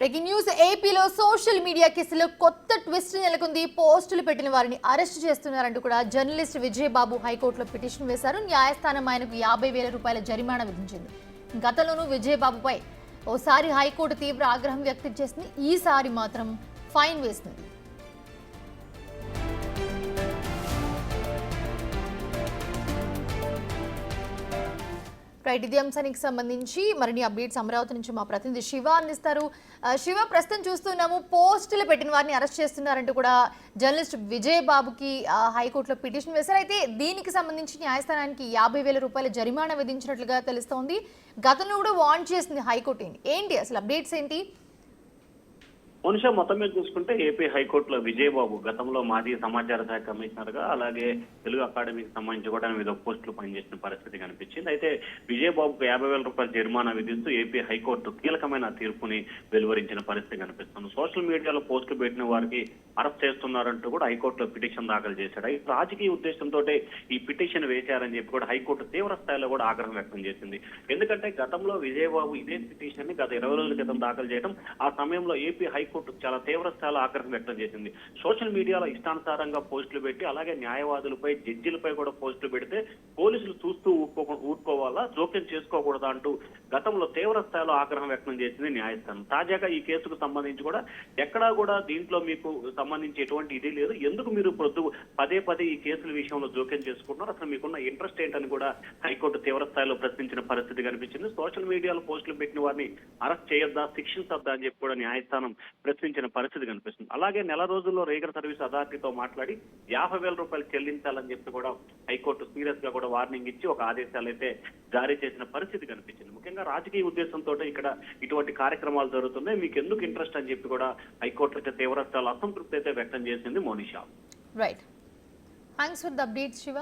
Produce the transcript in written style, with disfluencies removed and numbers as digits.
Breaking news ఏపీలో social media కేసులో కొత్త ట్విస్ట్ నెలకొంది. పోస్టులు పెట్టిన వారిని అరెస్ట్ చేస్తున్నారంటూ కూడా జర్నలిస్ట్ విజయబాబు హైకోర్టులో పిటిషన్ వేశారు. న్యాయస్థానం ఆయనకు 50,000 రూపాయల జరిమానా విధించింది. గతంలోనూ విజయబాబుపై ఓసారి హైకోర్టు తీవ్ర ఆగ్రహం వ్యక్తం చేసింది. ఈసారి మాత్రం ఫైన్ వేసింది. రైట్, ఇది అంశానికి సంబంధించి మరిన్ని అప్డేట్స్ అమరావతి నుంచి మా ప్రతినిధి శివ అందిస్తారు. శివ, ప్రస్తుతం చూస్తున్నాము పోస్టులు పెట్టిన వారిని అరెస్ట్ చేస్తున్నారంటూ కూడా జర్నలిస్ట్ విజయబాబుకి హైకోర్టులో పిటిషన్ వేశారు. అయితే దీనికి సంబంధించి న్యాయస్థానానికి 50,000 రూపాయల జరిమానా విధించినట్లుగా తెలుస్తోంది. గతంలో కూడా వార్న్ చేసింది హైకోర్టు. ఏంటి అసలు అప్డేట్స్ ఏంటి? మనిషా మొత్తం మీద చూసుకుంటే ఏపీ హైకోర్టులో విజయబాబు గతంలో మాజీ సమాచార శాఖ కమిషనర్ గా అలాగే తెలుగు అకాడమీకి సంబంధించి కూడా వివిధ పోస్టులు పనిచేసిన పరిస్థితి కనిపించింది. అయితే విజయబాబుకు 50,000 రూపాయల జరిమానా విధిస్తూ ఏపీ హైకోర్టు కీలకమైన తీర్పుని వెలువరించిన పరిస్థితి కనిపిస్తుంది. సోషల్ మీడియాలో పోస్టులు పెట్టిన వారికి అరెస్ట్ చేస్తున్నారంటూ కూడా హైకోర్టులో పిటిషన్ దాఖలు చేశాడు. అయితే రాజకీయ ఉద్దేశంతో ఈ పిటిషన్ వేశారని చెప్పి కూడా హైకోర్టు తీవ్ర స్థాయిలో కూడా ఆగ్రహం వ్యక్తం చేసింది. ఎందుకంటే గతంలో విజయబాబు ఇదే పిటిషన్ ని గత 20 రోజుల క్రితం దాఖలు చేయడం, ఆ సమయంలో ఏపీ హైకోర్టు చాలా తీవ్ర స్థాయిలో ఆగ్రహం వ్యక్తం చేసింది. సోషల్ మీడియాలో ఇష్టానుసారంగా పోస్టులు పెట్టి అలాగే న్యాయవాదులపై జడ్జిలపై కూడా పోస్టులు పెడితే పోలీసులు చూస్తూ ఊరుకోవాలా, జోక్యం చేసుకోకూడదా అంటూ గతంలో తీవ్ర స్థాయిలో ఆగ్రహం వ్యక్తం చేసింది న్యాయస్థానం. తాజాగా ఈ కేసుకు సంబంధించి కూడా ఎక్కడా కూడా దీంట్లో మీకు సంబంధించి ఎటువంటి ఇది లేదు, ఎందుకు మీరు పదే ఈ కేసుల విషయంలో జోక్యం చేసుకుంటున్నారు, అసలు మీకున్న ఇంట్రెస్ట్ ఏంటని కూడా హైకోర్టు తీవ్ర స్థాయిలో ప్రశ్నించిన పరిస్థితి కనిపించింది. సోషల్ మీడియాలో పోస్టులు పెట్టిన వారిని అరెస్ట్ చేయొద్దా, శిక్షించొద్దా అని చెప్పి కూడా న్యాయస్థానం ప్రశ్నించిన పరిస్థితి కనిపిస్తుంది. అలాగే నెల రోజుల్లో రీగల్ సర్వీస్ అథారిటీతో మాట్లాడి 50,000 రూపాయలు చెల్లించాలని చెప్పి కూడా హైకోర్టు సీరియస్ గా కూడా వార్నింగ్ ఇచ్చి ఒక ఆదేశాలు అయితే జారీ చేసిన పరిస్థితి కనిపించింది. ముఖ్యంగా రాజకీయ ఉద్దేశంతో ఇక్కడ ఇటువంటి కార్యక్రమాలు జరుగుతున్నాయి, మీకు ఎందుకు ఇంట్రెస్ట్ అని చెప్పి కూడా హైకోర్టు అయితే తీవ్ర స్థాయిలో అసంతృప్తి అయితే వ్యక్తం చేసింది. Monisha. Right, thanks for the updates Shiva.